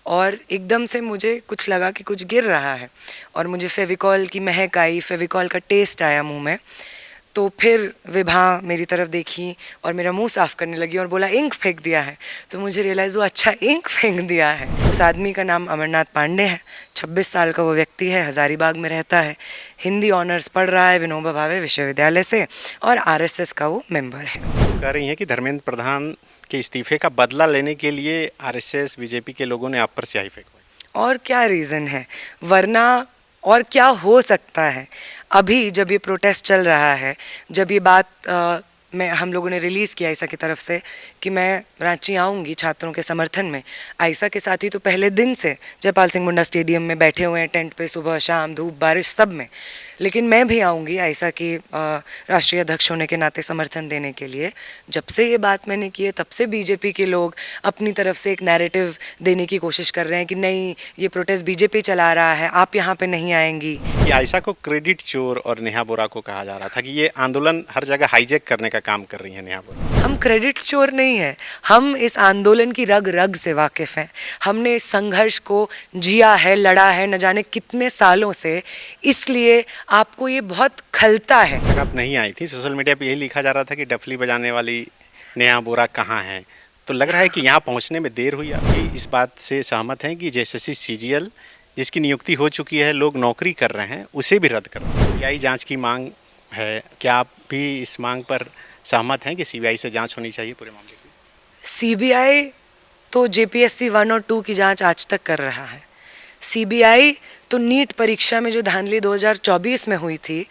और एकदम से मुझे कुछ लगा कि कुछ गिर रहा है और मुझे फेविकॉल की महक आई, फेविकॉल का टेस्ट आया मुंह में। तो फिर विभा मेरी तरफ देखी और मेरा मुंह साफ करने लगी और बोला इंक फेंक दिया है। तो मुझे रियलाइज़ हुआ अच्छा इंक फेंक दिया है। उस आदमी का नाम अमरनाथ पांडे है, 26 साल का वो व्यक्ति है, हज़ारीबाग में रहता है, हिंदी ऑनर्स पढ़ रहा है विनोबा भावे विश्वविद्यालय से और आरएसएस का वो मेंबर है। कह रही हैं कि धर्मेंद्र प्रधान के इस्तीफे का बदला लेने के लिए आरएसएस बीजेपी के लोगों ने आप पर स्याही फेंकवाई। और क्या रीज़न है, वरना और क्या हो सकता है। अभी जब ये प्रोटेस्ट चल रहा है, जब ये बात हम लोगों ने रिलीज़ किया आयशा की तरफ से कि मैं रांची आऊँगी छात्रों के समर्थन में, आयशा के साथी तो पहले दिन से जयपाल सिंह मुंडा स्टेडियम में बैठे हुए हैं, टेंट पे, सुबह शाम धूप बारिश सब में, लेकिन मैं भी आऊँगी आयशा की राष्ट्रीय अध्यक्ष होने के नाते समर्थन देने के लिए। जब से ये बात मैंने की है तब से बीजेपी के लोग अपनी तरफ से एक नैरेटिव देने की कोशिश कर रहे हैं कि नहीं, ये प्रोटेस्ट बीजेपी चला रहा है, आप यहाँ पे नहीं आएंगी। कि आयशा को क्रेडिट चोर और नेहा बोरा को कहा जा रहा था कि ये आंदोलन हर जगह हाईजैक करने का काम कर रही है नेहा बोरा। हम क्रेडिट चोर नहीं है, हम इस आंदोलन की रग रग से वाकिफ़ हैं। हमने इस संघर्ष को जिया है, लड़ा है न जाने कितने सालों से, इसलिए आपको ये बहुत खलता है। आप नहीं आई थी, सोशल मीडिया पे यही लिखा जा रहा था कि डफली बजाने वाली नेहा बोरा कहाँ है, तो लग रहा है कि यहाँ पहुँचने में देर हुई। आपकी इस बात से सहमत हैं कि जेएसएससी सीजीएल जिसकी नियुक्ति हो चुकी है, लोग नौकरी कर रहे हैं, उसे भी रद्द करो। सीबीआई जांच की मांग है, क्या आप भी इस मांग पर सहमत हैं कि सीबीआई से जांच होनी चाहिए पूरे मामले की? सीबीआई तो जेपीएससी 1 और 2 की जांच आज तक कर रहा है। सीबीआई तो नीट परीक्षा में जो धांधली 2024 में हुई थी,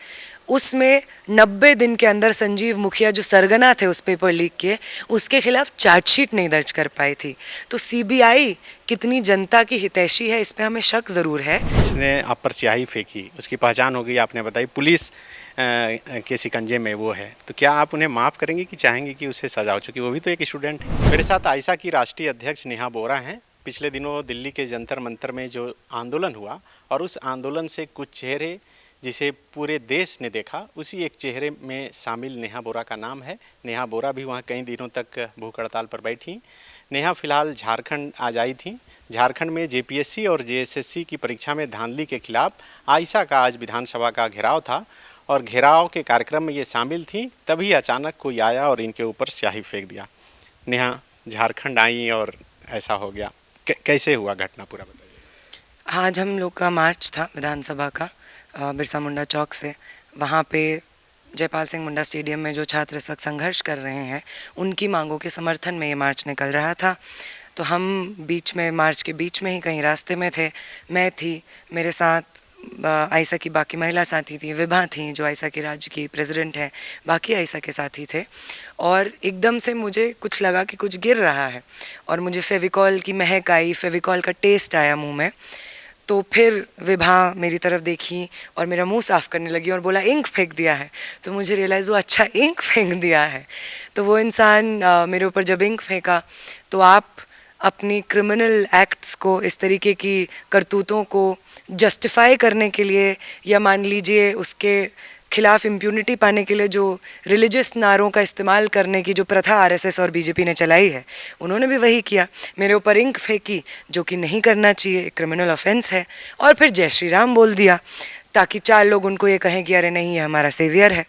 उसमें 90 दिन के अंदर संजीव मुखिया जो सरगना थे उस पेपर लीक के, उसके खिलाफ चार्जशीट नहीं दर्ज कर पाई थी। तो सीबीआई कितनी जनता की हितैषी है, इस पे हमें शक ज़रूर है। जिसने आप पर स्याही फेंकी उसकी पहचान हो गई, आपने बताई, पुलिस के शिकंजे में वो है, तो क्या आप उन्हें माफ़ करेंगे कि चाहेंगे कि उसे सजा हो चुकी? वो भी तो एक स्टूडेंट है। मेरे साथ आयशा की राष्ट्रीय अध्यक्ष नेहा बोरा हैं। पिछले दिनों दिल्ली के जंतर मंतर में जो आंदोलन हुआ और उस आंदोलन से कुछ चेहरे जिसे पूरे देश ने देखा, उसी एक चेहरे में शामिल नेहा बोरा का नाम है। नेहा बोरा भी वहाँ कई दिनों तक भूख हड़ताल पर बैठी। नेहा फिलहाल झारखंड आज आई थी। झारखंड में जेपीएससी और जेएसएससी की परीक्षा में धांधली के खिलाफ आयशा का आज विधानसभा का घेराव था और घेराव के कार्यक्रम में ये शामिल थी। तभी अचानक कोई आया और इनके ऊपर स्याही फेंक दिया। नेहा झारखंड आई और ऐसा हो गया, कैसे हुआ घटना, पूरा बताइए। आज हम लोग का मार्च था विधानसभा का, बिरसा मुंडा चौक से। वहाँ पे जयपाल सिंह मुंडा स्टेडियम में जो छात्र इस वक्त संघर्ष कर रहे हैं, उनकी मांगों के समर्थन में ये मार्च निकल रहा था। तो हम बीच में, मार्च के बीच में ही कहीं रास्ते में थे। मैं थी, मेरे साथ आयशा की बाकी महिला साथी थी, विभा थी जो आयशा की राज्य की प्रेसिडेंट है, बाकी आयशा के साथी थे। और एकदम से मुझे कुछ लगा कि कुछ गिर रहा है और मुझे फेविकॉल की महक आई, फेविकॉल का टेस्ट आया मुंह में। तो फिर विभा मेरी तरफ देखी और मेरा मुंह साफ करने लगी और बोला इंक फेंक दिया है। तो मुझे रियलाइज़ हुआ अच्छा इंक फेंक दिया है। तो वो इंसान मेरे ऊपर जब इंक फेंका, तो आप अपनी क्रिमिनल एक्ट्स को, इस तरीके की करतूतों को जस्टिफाई करने के लिए, या मान लीजिए उसके खिलाफ इम्प्यूनिटी पाने के लिए जो रिलीजियस नारों का इस्तेमाल करने की जो प्रथा आरएसएस और बीजेपी ने चलाई है, उन्होंने भी वही किया। मेरे ऊपर इंक फेंकी, जो कि नहीं करना चाहिए, क्रिमिनल ऑफेंस है, और फिर जय श्री राम बोल दिया ताकि 4 लोग उनको ये कहें कि अरे नहीं, ये हमारा सेवियर है।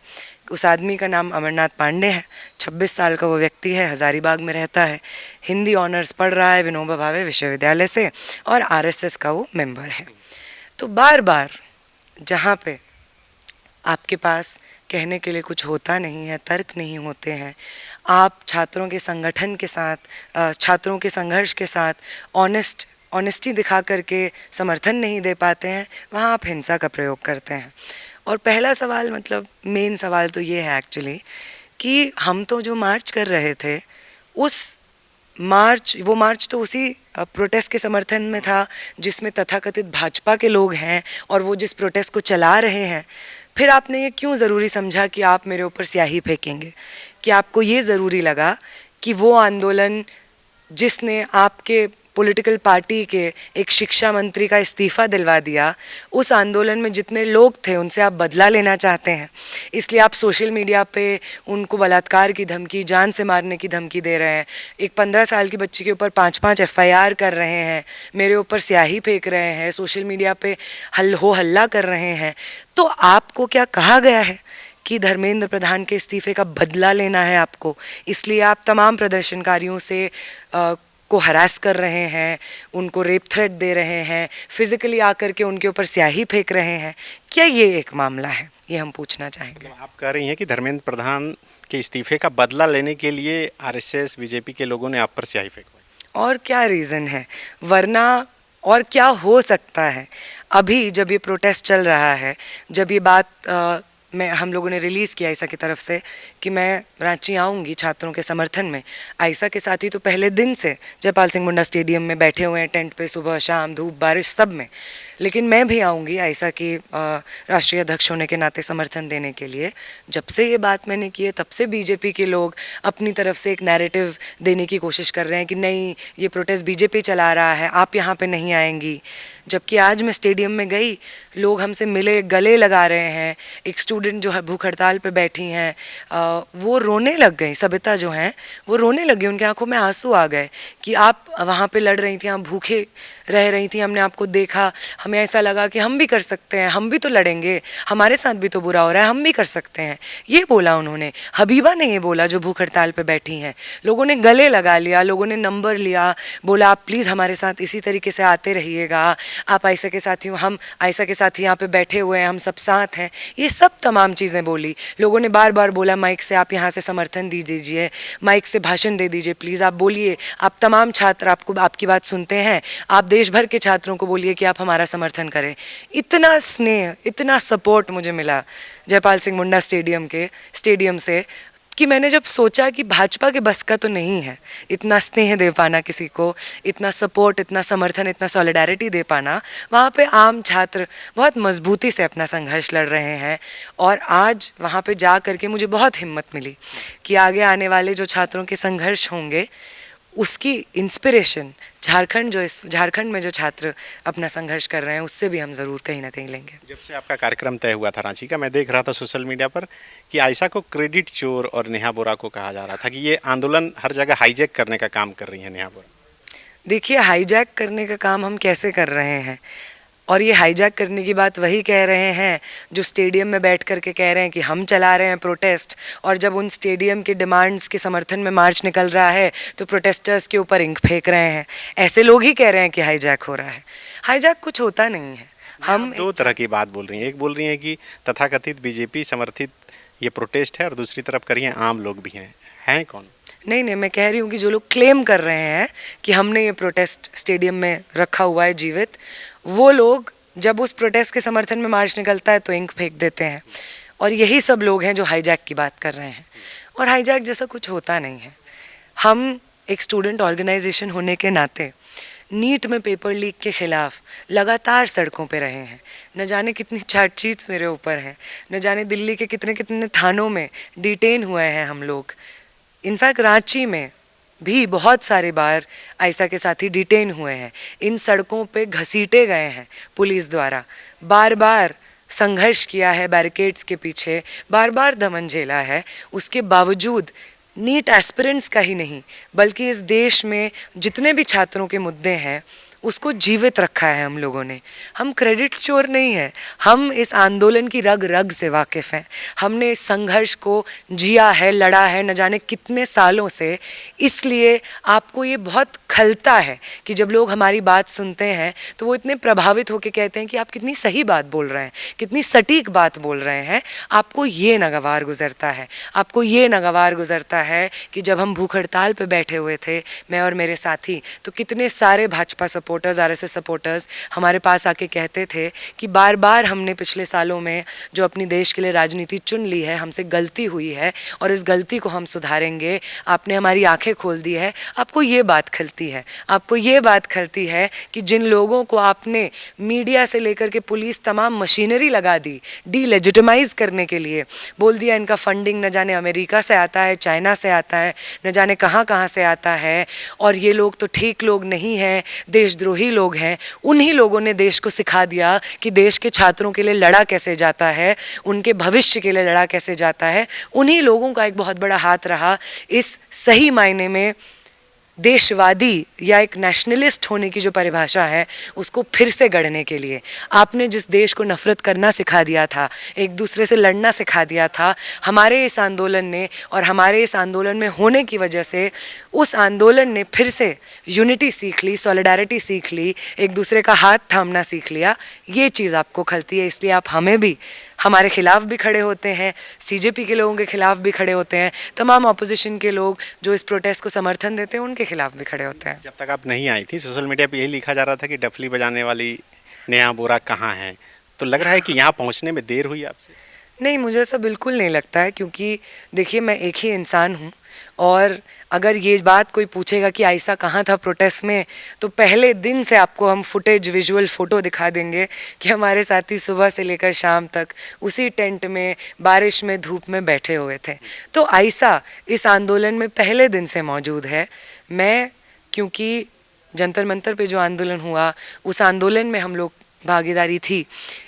उस आदमी का नाम अमरनाथ पांडे है, 26 साल का वो व्यक्ति है, हज़ारीबाग में रहता है, हिंदी ऑनर्स पढ़ रहा है विनोबा भावे विश्वविद्यालय से और आरएसएस का वो मेंबर है। तो बार बार जहाँ पे आपके पास कहने के लिए कुछ होता नहीं है, तर्क नहीं होते हैं, आप छात्रों के संगठन के साथ, छात्रों के संघर्ष के साथ ऑनेस्टी दिखा करके समर्थन नहीं दे पाते हैं, वहाँ आप हिंसा का प्रयोग करते हैं। और पहला सवाल, मतलब मेन सवाल तो ये है एक्चुअली कि हम तो जो मार्च कर रहे थे, वो मार्च तो उसी प्रोटेस्ट के समर्थन में था जिसमें तथाकथित भाजपा के लोग हैं और वो जिस प्रोटेस्ट को चला रहे हैं। फिर आपने ये क्यों ज़रूरी समझा कि आप मेरे ऊपर स्याही फेंकेंगे? कि आपको ये ज़रूरी लगा कि वो आंदोलन जिसने आपके पॉलिटिकल पार्टी के एक शिक्षा मंत्री का इस्तीफ़ा दिलवा दिया, उस आंदोलन में जितने लोग थे उनसे आप बदला लेना चाहते हैं, इसलिए आप सोशल मीडिया पे उनको बलात्कार की धमकी, जान से मारने की धमकी दे रहे हैं। एक 15 साल की बच्ची के ऊपर 5-5 FIR कर रहे हैं, मेरे ऊपर स्याही फेंक रहे हैं, सोशल मीडिया पे हल्ला कर रहे हैं। तो आपको क्या कहा गया है कि धर्मेंद्र प्रधान के इस्तीफे का बदला लेना है आपको, इसलिए आप तमाम प्रदर्शनकारियों से को हरास कर रहे हैं, उनको रेप थ्रेट दे रहे हैं, फिजिकली आकर के उनके ऊपर स्याही फेंक रहे हैं? क्या ये एक मामला है? ये हम पूछना चाहेंगे। आप कह रही हैं कि धर्मेंद्र प्रधान के इस्तीफे का बदला लेने के लिए RSS बीजेपी के लोगों ने आप पर स्याही फेंकवाई? और क्या रीज़न है, वरना और क्या हो सकता है? अभी जब ये प्रोटेस्ट चल रहा है, जब ये बात हम लोगों ने रिलीज़ किया आयशा की तरफ से कि मैं रांची आऊँगी छात्रों के समर्थन में, आयशा के साथी तो पहले दिन से जयपाल सिंह मुंडा स्टेडियम में बैठे हुए हैं, टेंट पे, सुबह शाम धूप बारिश सब में, लेकिन मैं भी आऊँगी आयशा की राष्ट्रीय अध्यक्ष होने के नाते समर्थन देने के लिए। जब से ये बात मैंने की है तब से बीजेपी के लोग अपनी तरफ से एक नैरेटिव देने की कोशिश कर रहे हैं कि नहीं, ये प्रोटेस्ट बीजेपी चला रहा है, आप यहाँ पे नहीं आएंगी। जबकि आज मैं स्टेडियम में गई, लोग हमसे मिले, गले लगा रहे हैं। एक स्टूडेंट जो है भूख हड़ताल पे बैठी हैं, वो रोने लग गई, सबिता जो हैं वो रोने लग गई, उनकी आंखों में आंसू आ गए कि आप वहाँ पे लड़ रही थी, आप भूखे रह रही थी, हमने आपको देखा, हमें ऐसा लगा कि हम भी कर सकते हैं, हम भी तो लड़ेंगे, हमारे साथ भी तो बुरा हो रहा है, हम भी कर सकते हैं। ये बोला उन्होंने, हबीबा ने ये बोला जो भूख हड़ताल पे बैठी हैं। लोगों ने गले लगा लिया, लोगों ने नंबर लिया, बोला आप प्लीज़ हमारे साथ इसी तरीके से आते रहिएगा, आप आयशा के साथी हो, हम आयशा के साथ यहाँ पे बैठे हुए हैं, हम सब साथ हैं। ये सब तमाम चीज़ें बोली। लोगों ने बार बार बोला माइक से आप यहाँ से समर्थन दीजिए, माइक से भाषण दे दीजिए, प्लीज़ आप बोलिए, आप तमाम छात्र आपको आपकी बात सुनते हैं, आप देश भर के छात्रों को बोलिए कि आप हमारा समर्थन करें। इतना स्नेह, इतना सपोर्ट मुझे मिला जयपाल सिंह मुंडा स्टेडियम से कि मैंने जब सोचा कि भाजपा के बस का तो नहीं है इतना स्नेह दे पाना किसी को, इतना सपोर्ट, इतना समर्थन, इतना सॉलिडारिटी दे पाना। वहाँ पे आम छात्र बहुत मजबूती से अपना संघर्ष लड़ रहे हैं और आज वहाँ पे जा कर के मुझे बहुत हिम्मत मिली कि आगे आने वाले जो छात्रों के संघर्ष होंगे उसकी इंस्पिरेशन झारखंड में जो छात्र अपना संघर्ष कर रहे हैं उससे भी हम ज़रूर कहीं ना कहीं लेंगे। जब से आपका कार्यक्रम तय हुआ था रांची का, मैं देख रहा था सोशल मीडिया पर कि आयशा को क्रेडिट चोर और नेहा बोरा को कहा जा रहा था कि ये आंदोलन हर जगह हाईजैक करने का काम कर रही है नेहा बोरा। देखिए, हाईजैक करने का काम हम कैसे कर रहे हैं, और ये हाईजैक करने की बात वही कह रहे हैं जो स्टेडियम में बैठ कर के कह रहे हैं कि हम चला रहे हैं प्रोटेस्ट, और जब उन स्टेडियम के डिमांड्स के समर्थन में मार्च निकल रहा है तो प्रोटेस्टर्स के ऊपर इंक फेंक रहे हैं। ऐसे लोग ही कह रहे हैं कि हाईजैक हो रहा है। हाईजैक कुछ होता नहीं है। हम दो तरह की बात बोल रही हैं, एक बोल रही हैं कि तथाकथित बीजेपी समर्थित ये प्रोटेस्ट है और दूसरी तरफ करिए आम लोग भी हैं कौन? नहीं, मैं कह रही हूँ कि जो लोग क्लेम कर रहे हैं कि हमने ये प्रोटेस्ट स्टेडियम में रखा हुआ है जीवित, वो लोग जब उस प्रोटेस्ट के समर्थन में मार्च निकलता है तो इंक फेंक देते हैं, और यही सब लोग हैं जो हाईजैक की बात कर रहे हैं। और हाईजैक जैसा कुछ होता नहीं है। हम एक स्टूडेंट ऑर्गेनाइजेशन होने के नाते नीट में पेपर लीक के खिलाफ लगातार सड़कों पे रहे हैं। न जाने कितनी चार्जशीट्स मेरे ऊपर हैं, न जाने दिल्ली के कितने कितने थानों में डिटेन हुए हैं हम लोग। इनफैक्ट रांची में भी बहुत सारे बार आयशा के साथी डिटेन हुए हैं, इन सड़कों पे घसीटे गए हैं पुलिस द्वारा, बार बार संघर्ष किया है बैरिकेड्स के पीछे, बार बार दमन झेला है। उसके बावजूद नीट एस्पिरेंट्स का ही नहीं बल्कि इस देश में जितने भी छात्रों के मुद्दे हैं उसको जीवित रखा है हम लोगों ने। हम क्रेडिट चोर नहीं है, हम इस आंदोलन की रग रग से वाकिफ़ हैं। हमने इस संघर्ष को जिया है, लड़ा है न जाने कितने सालों से। इसलिए आपको ये बहुत खलता है कि जब लोग हमारी बात सुनते हैं तो वो इतने प्रभावित होकर कहते हैं कि आप कितनी सही बात बोल रहे हैं, कितनी सटीक बात बोल रहे हैं। आपको ये नागवार गुजरता है, आपको ये नागवार गुजरता है कि जब हम भूख हड़ताल पर बैठे हुए थे, मैं और मेरे साथी, तो कितने सारे Bhajpa support supporters, RSS supporters हमारे पास आके कहते थे कि बार बार हमने पिछले सालों में जो अपनी देश के लिए राजनीति चुन ली है, हमसे गलती हुई है और इस गलती को हम सुधारेंगे। आपने हमारी आंखें खोल दी है। आपको ये बात खलती है, आपको ये बात खलती है कि जिन लोगों को आपने मीडिया से लेकर के पुलिस तमाम मशीनरी लगा दी डीलेजिटिमाइज करने के लिए, बोल दिया इनका फंडिंग न जाने अमेरिका से आता है, चाइना से आता है, न जाने कहाँ कहाँ से आता है, और ये लोग तो ठीक लोग नहीं हैं, देशद्रोही लोग हैं। उन्हीं लोगों ने देश को सिखा दिया कि देश के छात्रों के लिए लड़ा कैसे जाता है, उनके भविष्य के लिए लड़ा कैसे जाता है। उन्हीं लोगों का एक बहुत बड़ा हाथ रहा इस सही मायने में देशवादी या एक नेशनलिस्ट होने की जो परिभाषा है उसको फिर से गढ़ने के लिए। आपने जिस देश को नफ़रत करना सिखा दिया था, एक दूसरे से लड़ना सिखा दिया था, हमारे इस आंदोलन ने और हमारे इस आंदोलन में होने की वजह से उस आंदोलन ने फिर से यूनिटी सीख ली, सॉलिडारिटी सीख ली, एक दूसरे का हाथ थामना सीख लिया। ये चीज़ आपको खलती है, इसलिए आप हमें भी, हमारे खिलाफ भी खड़े होते हैं, सीजेपी के लोगों के खिलाफ भी खड़े होते हैं, तमाम ऑपोजिशन के लोग जो इस प्रोटेस्ट को समर्थन देते हैं उनके खिलाफ भी खड़े होते हैं। जब तक आप नहीं आई थी सोशल मीडिया पे यही लिखा जा रहा था कि डफली बजाने वाली नेहा बोरा कहाँ है, तो लग रहा है कि यहाँ पहुँचने में देर हुई आपसे? नहीं, मुझे ऐसा बिल्कुल नहीं लगता है, क्योंकि देखिए मैं एक ही इंसान हूँ और अगर ये बात कोई पूछेगा कि आयशा कहाँ था प्रोटेस्ट में, तो पहले दिन से आपको हम फुटेज, विजुअल फ़ोटो दिखा देंगे कि हमारे साथी सुबह से लेकर शाम तक उसी टेंट में बारिश में धूप में बैठे हुए थे। तो आयशा इस आंदोलन में पहले दिन से मौजूद है। मैं, क्योंकि जंतर मंतर पे जो आंदोलन हुआ उस आंदोलन में हम लोग भागीदारी थी,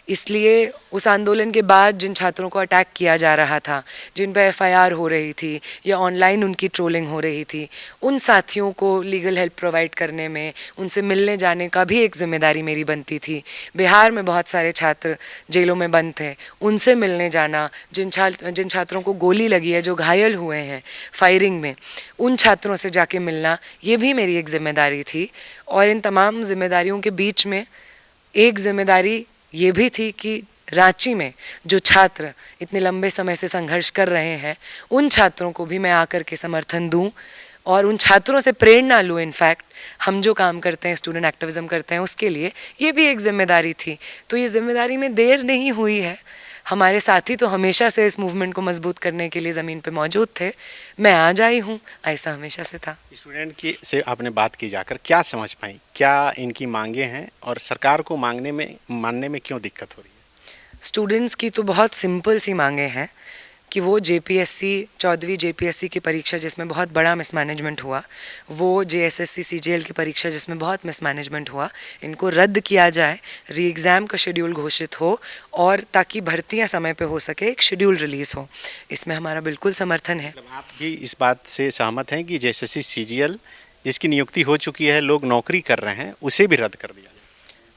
इसलिए उस आंदोलन के बाद जिन छात्रों को अटैक किया जा रहा था, जिन पर एफआईआर हो रही थी या ऑनलाइन उनकी ट्रोलिंग हो रही थी, उन साथियों को लीगल हेल्प प्रोवाइड करने में, उनसे मिलने जाने का भी एक जिम्मेदारी मेरी बनती थी। बिहार में बहुत सारे छात्र जेलों में बंद थे, उनसे मिलने जाना, जिन छात्रों को गोली लगी है, जो घायल हुए हैं फायरिंग में, उन छात्रों से जाके मिलना, ये भी मेरी एक जिम्मेदारी थी। और इन तमाम जिम्मेदारियों के बीच में एक जिम्मेदारी ये भी थी कि रांची में जो छात्र इतने लंबे समय से संघर्ष कर रहे हैं, उन छात्रों को भी मैं आकर के समर्थन दूं और उन छात्रों से प्रेरणा लूं। इनफैक्ट हम जो काम करते हैं, स्टूडेंट एक्टिविज़म करते हैं, उसके लिए ये भी एक जिम्मेदारी थी। तो ये जिम्मेदारी में देर नहीं हुई है। हमारे साथी तो हमेशा से इस मूवमेंट को मजबूत करने के लिए ज़मीन पे मौजूद थे। मैं आज आई हूँ, ऐसा हमेशा से था। स्टूडेंट की से आपने बात की जाकर क्या समझ पाई, क्या इनकी मांगे हैं और सरकार को मानने में क्यों दिक्कत हो रही है? स्टूडेंट्स की तो बहुत सिंपल सी मांगे हैं कि वो जेपीएससी 14वीं जेपीएससी की परीक्षा जिसमें बहुत बड़ा मिसमैनेजमेंट हुआ, वो जेएसएससी सीजीएल की परीक्षा जिसमें बहुत मिसमैनेजमेंट हुआ, इनको रद्द किया जाए, री एग्ज़ाम का शेड्यूल घोषित हो और ताकि भर्तियां समय पे हो सके, एक शेड्यूल रिलीज़ हो। इसमें हमारा बिल्कुल समर्थन है। मतलब आप भी इस बात से सहमत हैं कि जेएसएससी सीजीएल जिसकी नियुक्ति हो चुकी है, लोग नौकरी कर रहे हैं, उसे भी रद्द कर दिया?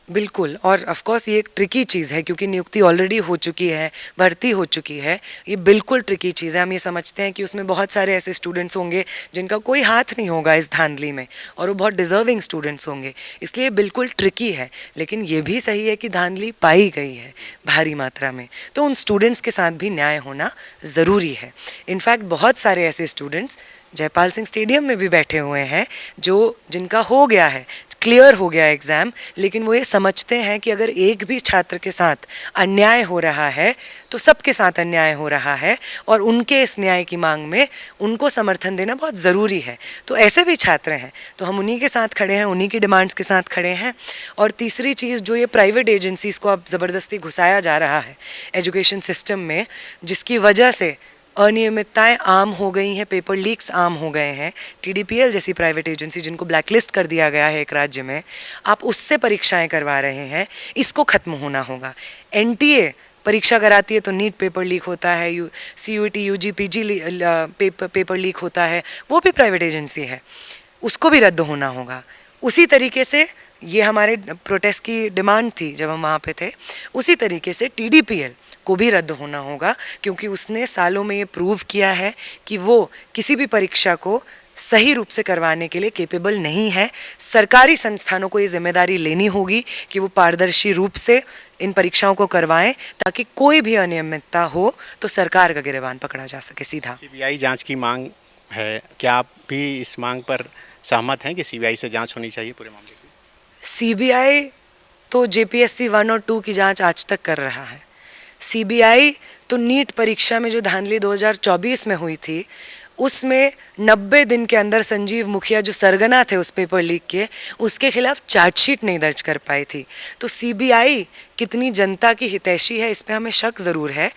बिल्कुल, और ऑफ कोर्स ये एक ट्रिकी चीज़ है क्योंकि नियुक्ति ऑलरेडी हो चुकी है, भर्ती हो चुकी है। ये बिल्कुल ट्रिकी चीज़ है। हम ये समझते हैं कि उसमें बहुत सारे ऐसे स्टूडेंट्स होंगे जिनका कोई हाथ नहीं होगा इस धांधली में और वो बहुत डिज़र्विंग स्टूडेंट्स होंगे, इसलिए बिल्कुल ट्रिकी है। लेकिन ये भी सही है कि धांधली पाई गई है भारी मात्रा में, तो उन स्टूडेंट्स के साथ भी न्याय होना ज़रूरी है। इनफैक्ट बहुत सारे ऐसे स्टूडेंट्स जयपाल सिंह स्टेडियम में भी बैठे हुए हैं जिनका हो गया है, क्लियर हो गया एग्ज़ाम, लेकिन वो ये समझते हैं कि अगर एक भी छात्र के साथ अन्याय हो रहा है तो सबके साथ अन्याय हो रहा है और उनके इस न्याय की मांग में उनको समर्थन देना बहुत ज़रूरी है। तो ऐसे भी छात्र हैं, तो हम उन्हीं के साथ खड़े हैं, उन्हीं की डिमांड्स के साथ खड़े हैं। और तीसरी चीज़, जो ये प्राइवेट एजेंसीज़ को अब ज़बरदस्ती घुसाया जा रहा है एजुकेशन सिस्टम में, जिसकी वजह से अनियमितताएं आम हो गई हैं, पेपर लीक्स आम हो गए हैं, टीडीपीएल जैसी प्राइवेट एजेंसी जिनको ब्लैकलिस्ट कर दिया गया है एक राज्य में, आप उससे परीक्षाएं करवा रहे हैं, इसको ख़त्म होना होगा। एनटीए परीक्षा कराती है तो नीट पेपर लीक होता है, CUET UG PG paper leak होता है, वो भी प्राइवेट एजेंसी है, उसको भी रद्द होना होगा। उसी तरीके से ये हमारे प्रोटेस्ट की डिमांड थी जब हम वहाँ पे थे, उसी तरीके से टीडीपीएल को भी रद्द होना होगा, क्योंकि उसने सालों में ये प्रूव किया है कि वो किसी भी परीक्षा को सही रूप से करवाने के लिए कैपेबल नहीं है। सरकारी संस्थानों को ये जिम्मेदारी लेनी होगी कि वो पारदर्शी रूप से इन परीक्षाओं को करवाएं, ताकि कोई भी अनियमितता हो तो सरकार का गिरबान पकड़ा जा सके सीधा। सीबीआई जांच की मांग है, क्या आप भी इस मांग पर सहमत हैं कि सीबीआई से जांच होनी चाहिए पूरे मामले की? सीबीआई तो जेपीएससी 1 और 2 की जांच आज तक कर रहा है। सीबीआई तो नीट परीक्षा में जो धांधली 2024 में हुई थी, उसमें 90 दिन के अंदर संजीव मुखिया जो सरगना थे उस पेपर लीक के, उसके खिलाफ चार्जशीट नहीं दर्ज कर पाई थी। तो सीबीआई कितनी जनता की हितैषी है, इस पे हमें शक ज़रूर है,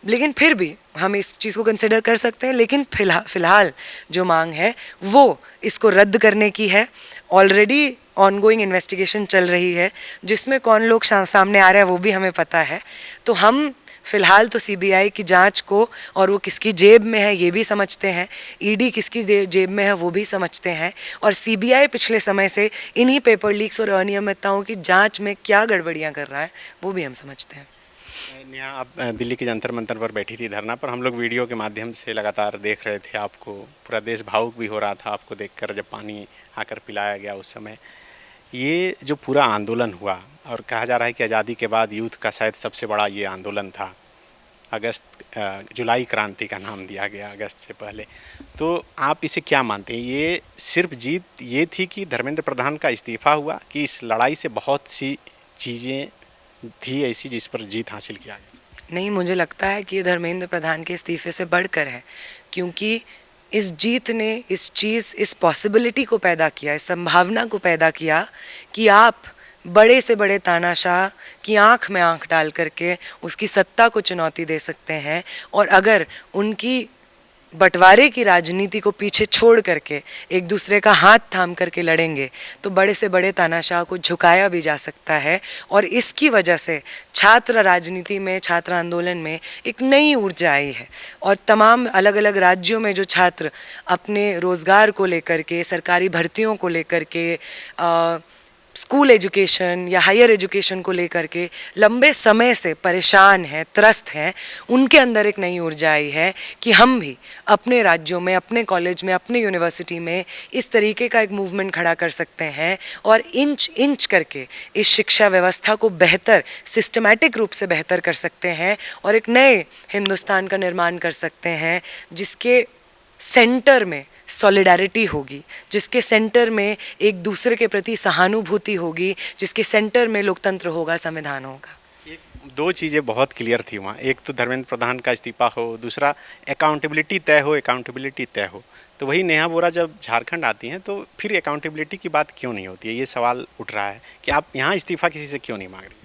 लेकिन फिर भी हम इस चीज़ को कंसिडर कर सकते हैं। लेकिन फ़िलहाल जो मांग है वो इसको रद्द करने की है। ऑलरेडी ऑनगोइंग इन्वेस्टिगेशन चल रही है, जिसमें कौन लोग सामने आ रहे हैं वो भी हमें पता है। तो हम फ़िलहाल तो सीबीआई की जांच को, और वो किसकी जेब में है ये भी समझते हैं, ईडी किसकी जेब में है वो भी समझते हैं, और सीबीआई पिछले समय से इन्हीं पेपर लीक्स और अनियमितताओं की जांच में क्या गड़बड़ियां कर रहा है वो भी हम समझते हैं। नेहा, आप दिल्ली के जंतर मंतर पर बैठी थी धरना पर, हम लोग वीडियो के माध्यम से लगातार देख रहे थे आपको। पूरा देश भावुक भी हो रहा था आपको देखकर, जब पानी आकर पिलाया गया उस समय। ये जो पूरा आंदोलन हुआ, और कहा जा रहा है कि आज़ादी के बाद यूथ का शायद सबसे बड़ा ये आंदोलन था। जुलाई क्रांति का नाम दिया गया अगस्त से पहले। तो आप इसे क्या मानते हैं? ये सिर्फ जीत ये थी कि धर्मेंद्र प्रधान का इस्तीफ़ा हुआ, कि इस लड़ाई से बहुत सी चीज़ें थी ऐसी जिस पर जीत हासिल किया गया? नहीं, मुझे लगता है कि ये धर्मेंद्र प्रधान के इस्तीफे से बढ़कर है, क्योंकि इस जीत ने इस पॉसिबिलिटी को पैदा किया, इस संभावना को पैदा किया कि आप बड़े से बड़े तानाशाह की आंख में आंख डाल करके उसकी सत्ता को चुनौती दे सकते हैं। और अगर उनकी बंटवारे की राजनीति को पीछे छोड़ करके एक दूसरे का हाथ थाम करके लड़ेंगे, तो बड़े से बड़े तानाशाह को झुकाया भी जा सकता है। और इसकी वजह से छात्र राजनीति में, छात्र आंदोलन में एक नई ऊर्जा आई है। और तमाम अलग अलग राज्यों में जो छात्र अपने रोज़गार को लेकर के, सरकारी भर्तियों को लेकर के, स्कूल एजुकेशन या हायर एजुकेशन को लेकर के लंबे समय से परेशान हैं, त्रस्त हैं, उनके अंदर एक नई ऊर्जा आई है कि हम भी अपने राज्यों में, अपने कॉलेज में, अपने यूनिवर्सिटी में इस तरीके का एक मूवमेंट खड़ा कर सकते हैं और इंच इंच करके इस शिक्षा व्यवस्था को बेहतर, सिस्टमैटिक रूप से बेहतर कर सकते हैं और एक नए हिंदुस्तान का निर्माण कर सकते हैं, जिसके सेंटर में सॉलिडारिटी होगी, जिसके सेंटर में एक दूसरे के प्रति सहानुभूति होगी, जिसके सेंटर में लोकतंत्र होगा, संविधान होगा। दो चीज़ें बहुत क्लियर थी वहाँ। एक तो धर्मेंद्र प्रधान का इस्तीफा हो, दूसरा अकाउंटेबिलिटी तय हो, अकाउंटेबिलिटी तय हो। तो वही नेहा बोरा जब झारखंड आती हैं तो फिर अकाउंटेबिलिटी की बात क्यों नहीं होती है? ये सवाल उठ रहा है कि आप यहाँ इस्तीफा किसी से क्यों नहीं मांग रही?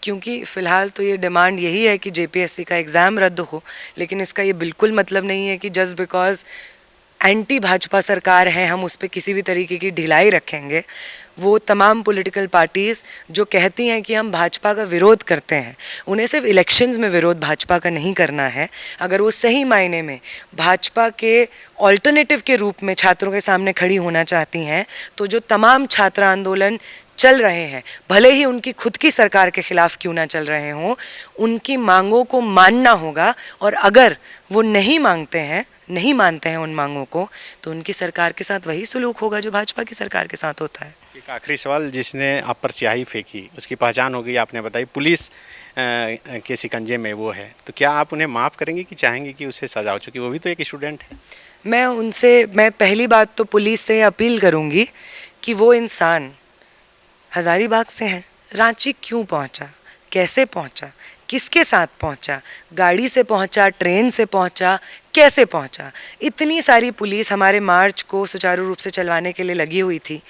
क्योंकि फ़िलहाल तो ये डिमांड यही है कि जेपीएससी का एग्ज़ाम रद्द हो, लेकिन इसका ये बिल्कुल मतलब नहीं है कि जस्ट बिकॉज एंटी भाजपा सरकार है हम उस पर किसी भी तरीके की ढिलाई रखेंगे। वो तमाम पॉलिटिकल पार्टीज़ जो कहती हैं कि हम भाजपा का विरोध करते हैं, उन्हें सिर्फ इलेक्शंस में विरोध भाजपा का नहीं करना है। अगर वो सही मायने में भाजपा के ऑल्टरनेटिव के रूप में छात्रों के सामने खड़ी होना चाहती हैं, तो जो तमाम छात्र आंदोलन चल रहे हैं, भले ही उनकी खुद की सरकार के खिलाफ क्यों ना चल रहे हों, उनकी मांगों को मानना होगा। और अगर वो नहीं मानते हैं उन मांगों को, तो उनकी सरकार के साथ वही सलूक होगा जो भाजपा की सरकार के साथ होता है। एक आखिरी सवाल, जिसने आप पर स्याही फेंकी उसकी पहचान हो गई, आपने बताई पुलिस के शिकंजे में वो है, तो क्या आप उन्हें माफ़ करेंगी कि चाहेंगी कि उसे सजा हो, चूँकि वो भी तो एक स्टूडेंट है? मैं पहली बात तो पुलिस से अपील करूँगी कि वो इंसान हज़ारीबाग से हैं, रांची क्यों पहुंचा, कैसे पहुंचा, किसके साथ पहुंचा, गाड़ी से पहुंचा, ट्रेन से पहुंचा, कैसे पहुंचा। इतनी सारी पुलिस हमारे मार्च को सुचारू रूप से चलवाने के लिए लगी हुई थी,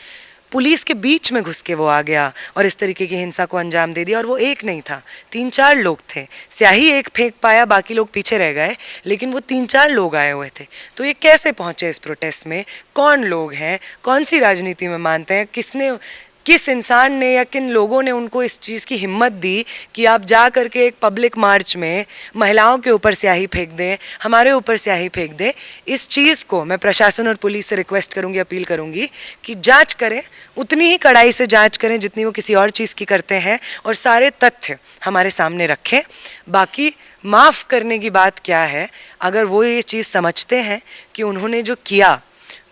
पुलिस के बीच में घुस के वो आ गया और इस तरीके की हिंसा को अंजाम दे दिया। और वो एक नहीं था, 3-4 लोग थे। स्याही एक फेंक पाया, बाकी लोग पीछे रह गए, लेकिन वो 3-4 लोग आए हुए थे। तो ये कैसे पहुंचे इस प्रोटेस्ट में, कौन लोग हैं, कौन सी राजनीति में मानते हैं, किस इंसान ने या किन लोगों ने उनको इस चीज़ की हिम्मत दी कि आप जा करके एक पब्लिक मार्च में महिलाओं के ऊपर स्याही फेंक दें, हमारे ऊपर स्याही फेंक दें। इस चीज़ को मैं प्रशासन और पुलिस से रिक्वेस्ट करूंगी, अपील करूंगी कि जांच करें, उतनी ही कड़ाई से जांच करें जितनी वो किसी और चीज़ की करते हैं, और सारे तथ्य हमारे सामने रखें। बाकी माफ़ करने की बात क्या है, अगर वो ये चीज़ समझते हैं कि उन्होंने जो किया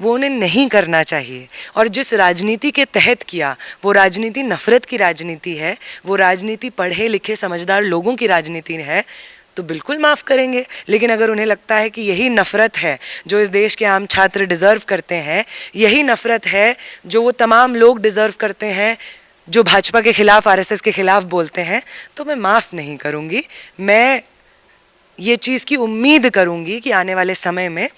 वो उन्हें नहीं करना चाहिए, और जिस राजनीति के तहत किया वो राजनीति नफ़रत की राजनीति है, वो राजनीति पढ़े लिखे समझदार लोगों की राजनीति है, तो बिल्कुल माफ़ करेंगे। लेकिन अगर उन्हें लगता है कि यही नफ़रत है जो इस देश के आम छात्र डिज़र्व करते हैं, यही नफ़रत है जो वो तमाम लोग डिज़र्व करते हैं जो भाजपा के खिलाफ, आरएसएस के खिलाफ बोलते हैं, तो मैं माफ़ नहीं करूँगी। मैं ये चीज़ की उम्मीद करूँगी कि आने वाले समय में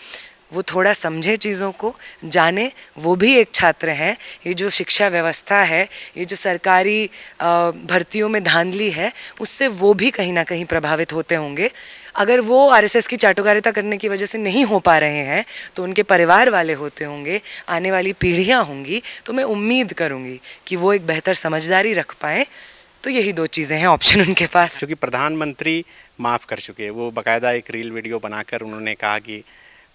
वो थोड़ा समझे चीज़ों को, जाने। वो भी एक छात्र हैं। ये जो शिक्षा व्यवस्था है, ये जो सरकारी भर्तियों में धांधली है, उससे वो भी कहीं ना कहीं प्रभावित होते होंगे। अगर वो आरएसएस की चाटुकारिता करने की वजह से नहीं हो पा रहे हैं, तो उनके परिवार वाले होते होंगे, आने वाली पीढ़ियाँ होंगी। तो मैं उम्मीद करूँगी कि वो एक बेहतर समझदारी रख पाएँ। तो यही दो चीज़ें हैं ऑप्शन उनके पास। क्योंकि प्रधानमंत्री माफ़ कर चुके हैं, वो बाकायदा एक रील वीडियो बनाकर उन्होंने कहा कि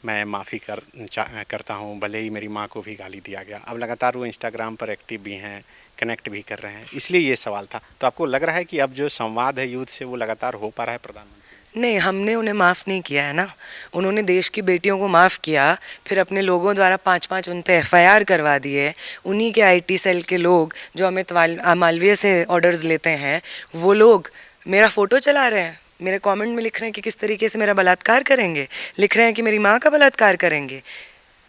मैं माफ़ी करता हूँ, भले ही मेरी माँ को भी गाली दिया गया। अब लगातार वो इंस्टाग्राम पर एक्टिव भी हैं, कनेक्ट भी कर रहे हैं, इसलिए ये सवाल था। तो आपको लग रहा है कि अब जो संवाद है यूथ से वो लगातार हो पा रहा है प्रधानमंत्री? नहीं, हमने उन्हें माफ़ नहीं किया है ना। उन्होंने देश की बेटियों को माफ़ किया, फिर अपने लोगों द्वारा 5-5 उन पे एफआईआर करवा दिए। उन्हीं के आईटी सेल के लोग जो अमित मालवीय से ऑर्डर्स लेते हैं, वो लोग मेरा फ़ोटो चला रहे हैं, मेरे कमेंट में लिख रहे हैं कि किस तरीके से मेरा बलात्कार करेंगे, लिख रहे हैं कि मेरी माँ का बलात्कार करेंगे।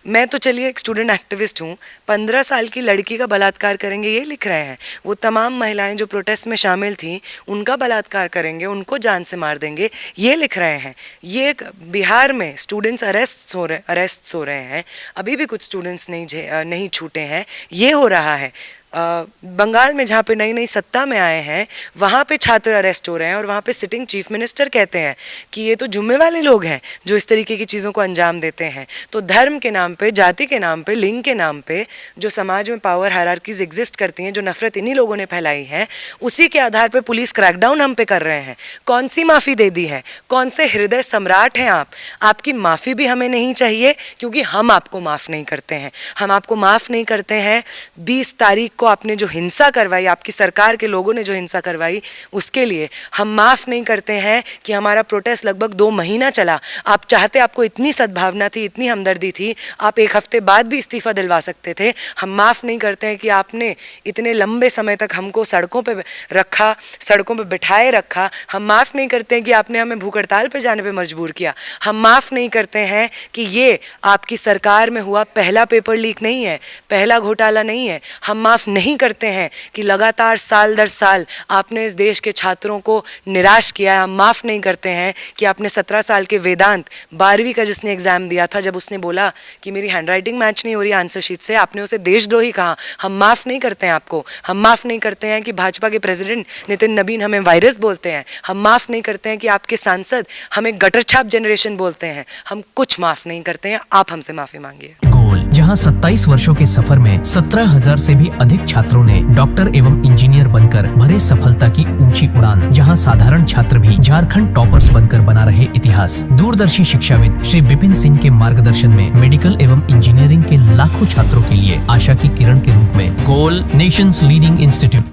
मैं तो चलिए एक स्टूडेंट एक्टिविस्ट हूँ, 15 साल की लड़की का बलात्कार करेंगे ये लिख रहे हैं। वो तमाम महिलाएं जो प्रोटेस्ट में शामिल थीं, उनका बलात्कार करेंगे, उनको जान से मार देंगे, ये लिख रहे हैं। ये बिहार में स्टूडेंट्स अरेस्ट हो रहे हैं, अभी भी कुछ स्टूडेंट्स नहीं छूटे हैं, ये हो रहा है। बंगाल में जहाँ पे नई नई सत्ता में आए हैं, वहाँ पे छात्र अरेस्ट हो रहे हैं और वहाँ पे सिटिंग चीफ मिनिस्टर कहते हैं कि ये तो जुम्मे वाले लोग हैं जो इस तरीके की चीज़ों को अंजाम देते हैं। तो धर्म के नाम पे, जाति के नाम पे, लिंग के नाम पे जो समाज में पावर हायरार्कीज एग्जिस्ट करती हैं, जो नफरत इन्हीं लोगों ने फैलाई है, उसी के आधार पर पुलिस क्रैकडाउन हम पे कर रहे हैं। कौन सी माफ़ी दे दी है? कौन से हृदय सम्राट हैं आप? आपकी माफ़ी भी हमें नहीं चाहिए, क्योंकि हम आपको माफ़ नहीं करते हैं। हम आपको माफ़ नहीं करते हैं। 20 तारीख को आपने जो हिंसा करवाई, आपकी सरकार के लोगों ने जो हिंसा करवाई, उसके लिए हम माफ़ नहीं करते हैं कि हमारा प्रोटेस्ट लगभग 2 महीना चला। आप चाहते, आपको इतनी सद्भावना थी, इतनी हमदर्दी थी, आप 1 हफ्ते बाद भी इस्तीफ़ा दिलवा सकते थे। हम माफ़ नहीं करते हैं कि आपने इतने लंबे समय तक हमको सड़कों पे रखा, सड़कों पे बिठाए रखा। हम माफ़ नहीं करते हैं कि आपने हमें भूख हड़ताल पे जाने पे मजबूर किया। हम माफ़ नहीं करते हैं कि ये आपकी सरकार में हुआ पहला पेपर लीक नहीं है, पहला घोटाला नहीं है। हम माफ़ नहीं करते हैं कि लगातार साल दर साल आपने इस देश के छात्रों को निराश किया है। हम माफ़ नहीं करते हैं कि आपने 17 साल के वेदांत 12वीं का जिसने एग्ज़ाम दिया था, जब उसने बोला कि मेरी हैंडराइटिंग मैच नहीं हो रही आंसर शीट से, आपने उसे देशद्रोही कहा। हम माफ़ नहीं करते हैं आपको। हम माफ़ नहीं करते हैं कि भाजपा के प्रेसिडेंट नितिन नबीन हमें वायरस बोलते हैं। हम माफ़ नहीं करते हैं कि आपके सांसद हमें गटर छाप जनरेशन बोलते हैं। हम कुछ माफ़ नहीं करते हैं। आप हमसे माफ़ी मांगिए। जहां 27 वर्षों के सफर में 17,000 से भी अधिक छात्रों ने डॉक्टर एवं इंजीनियर बनकर भरे सफलता की ऊंची उड़ान, जहां साधारण छात्र भी झारखंड टॉपर्स बनकर बना रहे इतिहास। दूरदर्शी शिक्षाविद श्री विपिन सिंह के मार्गदर्शन में मेडिकल एवं इंजीनियरिंग के लाखों छात्रों के लिए आशा की किरण के रूप में goal, nation's leading institute.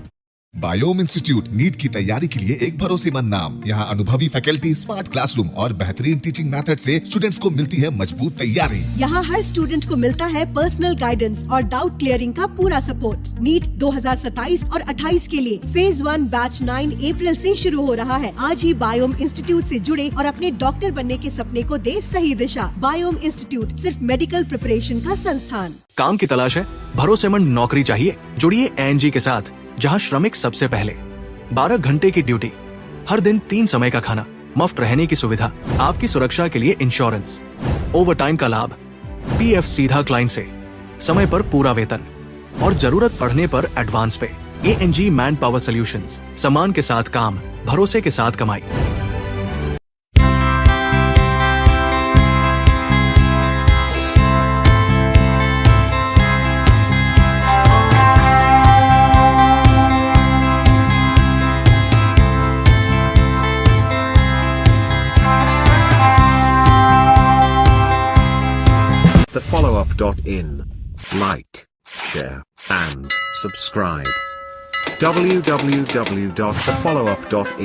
Biome institute NEET की तैयारी के लिए एक भरोसेमंद नाम। यहाँ अनुभवी फैकल्टी, स्मार्ट क्लासरूम और बेहतरीन टीचिंग मेथड से स्टूडेंट्स को मिलती है मजबूत तैयारी। यहाँ हर स्टूडेंट को मिलता है पर्सनल गाइडेंस और डाउट क्लियरिंग का पूरा सपोर्ट। नीट 2027 और 28 के लिए फेज 1 बैच 9 अप्रैल से शुरू हो रहा है। आज ही बायोम इंस्टीट्यूट से जुड़े और अपने डॉक्टर बनने के सपने को दे सही दिशा। बायोम इंस्टीट्यूट सिर्फ मेडिकल प्रिपरेशन का संस्थान। काम की तलाश है, भरोसेमंद नौकरी चाहिए? जुड़िए एनजी के साथ, जहां श्रमिक सबसे पहले। 12 घंटे की ड्यूटी, हर दिन 3 समय का खाना, मुफ्त रहने की सुविधा, आपकी सुरक्षा के लिए इंश्योरेंस, ओवर टाइम का लाभ, पीएफ सीधा क्लाइंट से, समय पर पूरा वेतन और जरूरत पड़ने पर एडवांस पे। एएनजी मैन पावर सॉल्यूशंस, सम्मान के साथ काम, भरोसे के साथ कमाई। thefollowup.in. Like, share, and subscribe. www.thefollowup.in